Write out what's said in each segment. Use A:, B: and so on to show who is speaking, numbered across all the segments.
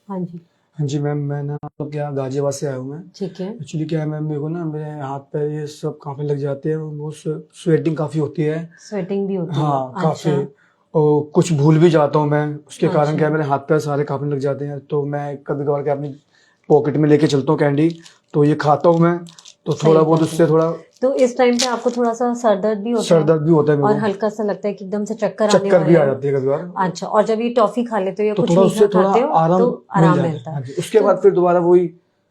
A: हाँ जी।
B: हाँ जी मैम, मैं ना मतलब क्या गाजियाबाद से आया हूँ मैं।
A: ठीक है।
B: एक्चुअली क्या है मैम, मेरे को ना मेरे हाथ पैर ये सब कांपने लग जाते हैं, वो स्वेटिंग काफ़ी होती है।
A: स्वेटिंग भी होती है,
B: हाँ काफ़ी।
A: अच्छा।
B: और कुछ भूल भी जाता हूँ मैं, उसके कारण
A: अच्छा।
B: क्या है मेरे हाथ पैर सारे कांपने लग जाते हैं। तो मैं कभी कभार क्या अपनी पॉकेट में लेके चलता हूँ कैंडी, तो ये खाता हूँ मैं, तो थोड़ा
A: सही
B: बहुत
A: बात है।
B: उससे थोड़ा
A: तो इस टाइम पे आपको थोड़ा सा सर दर्द भी होता
B: सर
A: है
B: दर्द भी होता है मेरे
A: और
B: को,
A: हल्का सा लगता है कि एकदम से चक्कर आने
B: चक्कर भी
A: वाले
B: आ
A: हैं।
B: जाती है कभी बार।
A: अच्छा, और जब ये टॉफी खा लेते हो या
B: तो
A: कुछ
B: थोड़ा
A: मीठा
B: उससे थोड़ा
A: खाते हो
B: आराम
A: तो
B: मिल
A: आराम
B: जाता है।
A: मिलता है।
B: हाँ जी, उसके
A: तो
B: बाद फिर दोबारा वही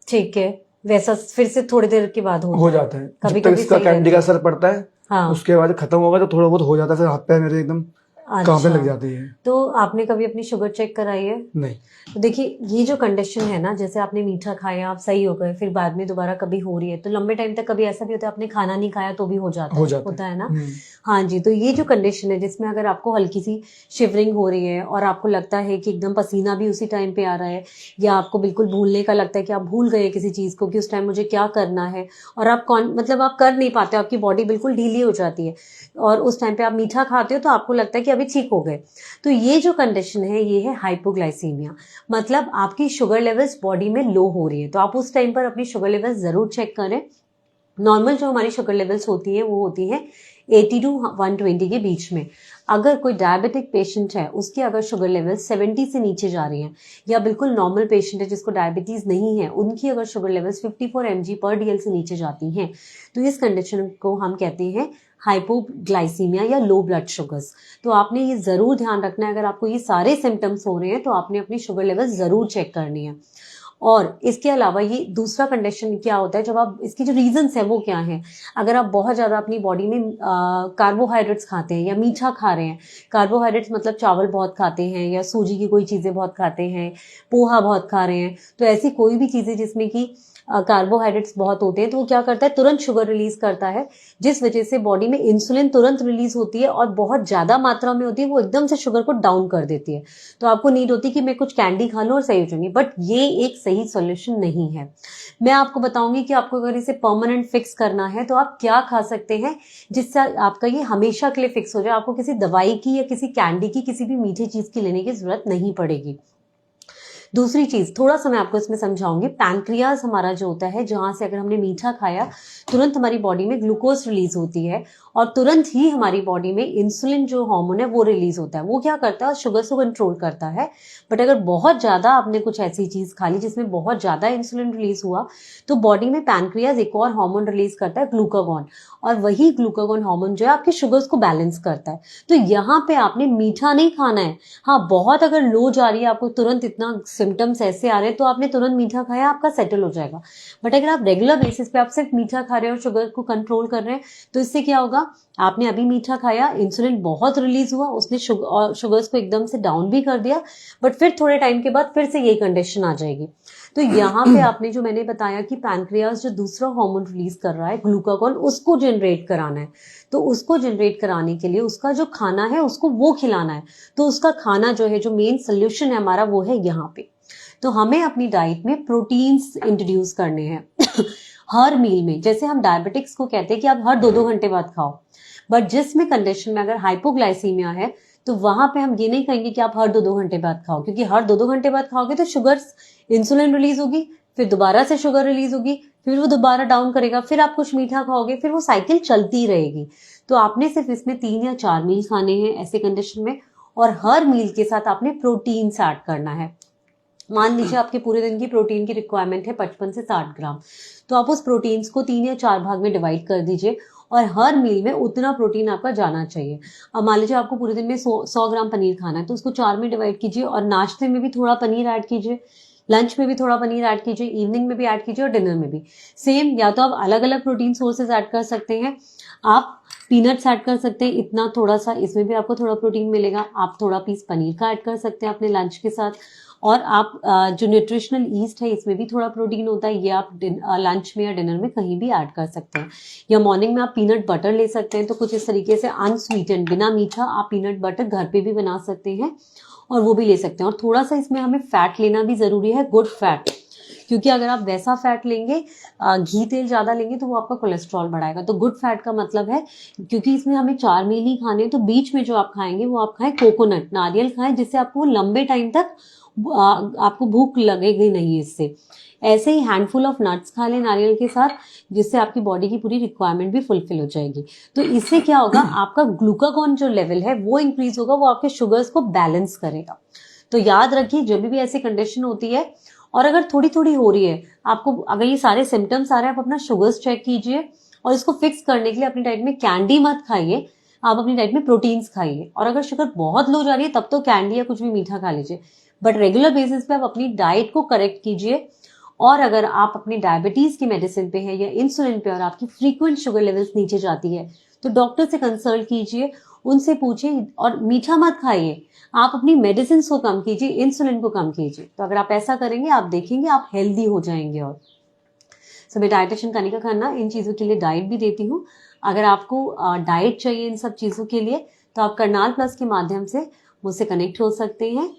A: ठीक है, वैसा फिर से थोड़ी देर के बाद
B: हो
A: होता है,
B: जाता है। जब
A: कभी
B: तक
A: कभी
B: इसका
A: सही
B: कैंडी
A: रहता
B: का
A: है।
B: असर पड़ता है,
A: हाँ।
B: उसके बाद खत्म होगा तो थोड़ा बहुत हो जाता है, फिर हाथ पैर मेरे एकदम कांपने
A: अच्छा,
B: लग जाती है।
A: तो आपने कभी अपनी शुगर चेक कराई है?
B: नहीं।
A: तो देखिए, ये जो कंडीशन है ना, जैसे आपने मीठा खाया, आप सही हो गए, फिर बाद में दोबारा कभी हो रही है, तो लंबे टाइम तक कभी ऐसा भी होता है आपने खाना नहीं खाया तो भी हो जाता
B: हो
A: है,
B: जाता है।
A: होता है ना? हाँ जी, तो ये जो कंडीशन है जिसमें अगर आपको हल्की सी शिवरिंग हो रही है और आपको लगता है कि एकदम पसीना भी उसी टाइम पे आ रहा है, या आपको बिल्कुल भूलने का लगता है कि आप भूल गए किसी चीज़ को कि उस टाइम मुझे क्या करना है, और आप मतलब आप कर नहीं पाते, आपकी बॉडी बिल्कुल ढीली हो जाती है, और उस टाइम पे आप मीठा खाते हो तो आपको लगता है कि अभी ठीक हो गए, तो ये जो कंडीशन है ये है हाइपोग्लाइसीमिया। मतलब आपकी शुगर लेवल्स बॉडी में लो हो रही है, तो आप उस टाइम पर अपनी शुगर लेवल्स जरूर चेक करें। नॉर्मल जो हमारी शुगर लेवल्स होती है वो होती है 80 टू 120 के बीच में। अगर कोई डायबिटिक पेशेंट है, उसकी अगर शुगर लेवल 70 से नीचे जा रही है, या बिल्कुल नॉर्मल पेशेंट है जिसको डायबिटीज नहीं है, उनकी अगर शुगर लेवल्स 54 mg पर डीएल से नीचे जाती हैं, तो इस कंडीशन को हम कहते हैं हाइपोग्लाइसीमिया या लो ब्लड शुगर्स। तो आपने ये जरूर ध्यान रखना है, अगर आपको ये सारे सिम्टम्स हो रहे हैं तो आपने अपनी शुगर लेवल जरूर चेक करनी है। और इसके अलावा ये दूसरा कंडीशन क्या होता है, जब आप इसकी जो रीजंस है वो क्या है, अगर आप बहुत ज़्यादा अपनी बॉडी में कार्बोहाइड्रेट्स खाते हैं या मीठा खा रहे हैं, कार्बोहाइड्रेट्स मतलब चावल बहुत खाते हैं या सूजी की कोई चीज़ें बहुत खाते हैं, पोहा बहुत खा रहे हैं, तो ऐसी कोई भी चीज़ें जिसमें कि कार्बोहाइड्रेट्स बहुत होते हैं, तो वो क्या करता है, तुरंत शुगर रिलीज करता है, जिस वजह से बॉडी में इंसुलिन तुरंत रिलीज होती है और बहुत ज्यादा मात्रा में होती है, वो एकदम से शुगर को डाउन कर देती है। तो आपको नीड होती है कि मैं कुछ कैंडी खा लूं और सही हो जाऊंगी, बट ये एक सही सोल्यूशन नहीं है। मैं आपको बताऊंगी कि आपको अगर इसे परमानेंट फिक्स करना है तो आप क्या खा सकते हैं जिससे आपका ये हमेशा के लिए फिक्स हो जाए, आपको किसी दवाई की या किसी कैंडी की, किसी भी मीठी चीज की लेने की जरूरत नहीं पड़ेगी। दूसरी चीज थोड़ा सा मैं आपको इसमें समझाऊंगी, पैनक्रियाज हमारा जो होता है, जहां से अगर हमने मीठा खाया तुरंत हमारी बॉडी में ग्लूकोज रिलीज होती है और तुरंत ही हमारी बॉडी में इंसुलिन जो हार्मोन है वो रिलीज होता है। वो क्या करता है, शुगर को कंट्रोल करता है। बट अगर बहुत ज्यादा आपने कुछ ऐसी चीज खा ली जिसमें बहुत ज्यादा इंसुलिन रिलीज हुआ, तो बॉडी में पैनक्रियाज एक और हार्मोन रिलीज करता है, ग्लूकागॉन, और वही ग्लूकागॉन हार्मोन जो है आपके शुगर्स को बैलेंस करता है। तो यहाँ पे आपने मीठा नहीं खाना है। हाँ, बहुत अगर लो जा रही है, आपको तुरंत इतना सिम्टम्स ऐसे आ रहे हैं, तो आपने तुरंत मीठा खाया, आपका सेटल हो जाएगा। बट अगर आप रेगुलर बेसिस पे आप सिर्फ मीठा खा रहे हो और शुगर को कंट्रोल कर रहे हैं, तो इससे क्या होगा, आपने अभी मीठा खाया, इंसुलिन बहुत रिलीज हुआ, उसने शुगर्स को एकदम से डाउन भी कर दिया, बट फिर थोड़े टाइम के बाद फिर से यही कंडीशन आ जाएगी। तो यहाँ पे आपने जो मैंने बताया कि पैनक्रियाज जो दूसरा हार्मोन रिलीज कर रहा है ग्लूकागॉन, उसको जनरेट कराना है, तो उसको जनरेट कराने के लिए उसका जो खाना है उसको वो खिलाना है। तो उसका खाना जो है, जो मेन सोल्यूशन है हमारा, वो है यहाँ पे। तो हमें अपनी डाइट में प्रोटीन्स इंट्रोड्यूस करने हैं हर मील में। जैसे हम डायबिटिक्स को कहते हैं कि आप हर 2-2 घंटे बाद खाओ, बट जिसमें कंडीशन में अगर हाइपोग्लाइसीमिया है, तो वहां पे हम ये नहीं कहेंगे कि आप हर 2-2 घंटे बाद खाओ, क्योंकि हर 2-2 घंटे बाद खाओगे तो शुगर, इंसुलिन रिलीज होगी, फिर दोबारा से शुगर रिलीज होगी, फिर वो दोबारा डाउन करेगा, फिर आप कुछ मीठा खाओगे, फिर वो साइकिल चलती रहेगी। तो आपने सिर्फ इसमें 3 या 4 मील खाने हैं ऐसे कंडीशन में, और हर मील के साथ आपने प्रोटीन ऐड करना है। मान लीजिए आपके पूरे दिन की प्रोटीन की रिक्वायरमेंट है 55 से 60 ग्राम, तो आप उस प्रोटीन्स को 3 या 4 भाग में डिवाइड कर दीजिए, और हर मील में उतना प्रोटीन आपका जाना चाहिए। अब मान लीजिए आपको पूरे दिन में 100 ग्राम पनीर खाना है, तो उसको 4 में डिवाइड कीजिए, और नाश्ते में भी थोड़ा पनीर ऐड कीजिए, लंच में भी थोड़ा पनीर ऐड कीजिए, इवनिंग में भी ऐड कीजिए, और डिनर में भी सेम। या तो आप अलग अलग प्रोटीन सोर्सेज ऐड कर सकते हैं, आप पीनट्स ऐड कर सकते हैं, इतना थोड़ा सा, इसमें भी आपको थोड़ा प्रोटीन मिलेगा। आप थोड़ा पीस पनीर का ऐड कर सकते हैं अपने लंच के साथ, और आप जो न्यूट्रिशनल ईस्ट है इसमें भी थोड़ा प्रोटीन होता है, ये आप लंच में या डिनर में कहीं भी ऐड कर सकते हैं। या मॉर्निंग में आप पीनट बटर ले सकते हैं, तो कुछ इस तरीके से अनस्वीटेंड, बिना मीठा, आप पीनट बटर घर पे भी बना सकते हैं और वो भी ले सकते हैं। और थोड़ा सा इसमें हमें फैट लेना भी जरूरी है, गुड फैट, क्योंकि अगर आप वैसा फैट लेंगे, घी तेल ज्यादा लेंगे, तो वो आपका कोलेस्ट्रॉल बढ़ाएगा। तो गुड फैट का मतलब है, क्योंकि इसमें हमें 4 मील ही खाने हैं, तो बीच में जो आप खाएंगे वो आप खाएं कोकोनट, नारियल खाएं, जिससे आपको लंबे टाइम तक आपको भूख लगेगी नहीं इससे। ऐसे ही हैंडफुल ऑफ नट्स खा लें नारियल के साथ, जिससे आपकी बॉडी की पूरी रिक्वायरमेंट भी फुलफिल हो जाएगी। तो इससे क्या होगा, आपका ग्लूकागॉन जो लेवल है वो इंक्रीज होगा, वो आपके शुगर्स को बैलेंस करेगा। तो याद रखिए, जब भी ऐसी कंडीशन होती है और अगर थोड़ी थोड़ी हो रही है आपको, अगर ये सारे सिम्टम्स आ रहे हैं, आप अपना शुगर्स चेक कीजिए और इसको फिक्स करने के लिए अपनी डाइट में कैंडी मत खाइए, आप अपनी डाइट में प्रोटीन्स खाइए। और अगर शुगर बहुत लो जा रही है तब तो कैंडी या कुछ भी मीठा खा लीजिए, बट रेगुलर बेसिस पे आप अपनी डाइट को करेक्ट कीजिए। और अगर आप अपनी डायबिटीज की मेडिसिन पे है या इंसुलिन पे और आपकी फ्रीक्वेंट शुगर लेवल्स नीचे जाती है, तो डॉक्टर से कंसल्ट कीजिए, उनसे पूछिए और मीठा मत खाइए। आप अपनी मेडिसिन को कम कीजिए, इंसुलिन को कम कीजिए। तो अगर आप ऐसा करेंगे, आप देखेंगे आप हेल्दी हो जाएंगे। और सो मैं डाइटिशियन कनिका खन्ना इन चीज़ों के लिए डाइट भी देती हूँ। अगर आपको डाइट चाहिए इन सब चीज़ों के लिए, तो आप करनाल प्लस के माध्यम से मुझसे कनेक्ट हो सकते हैं।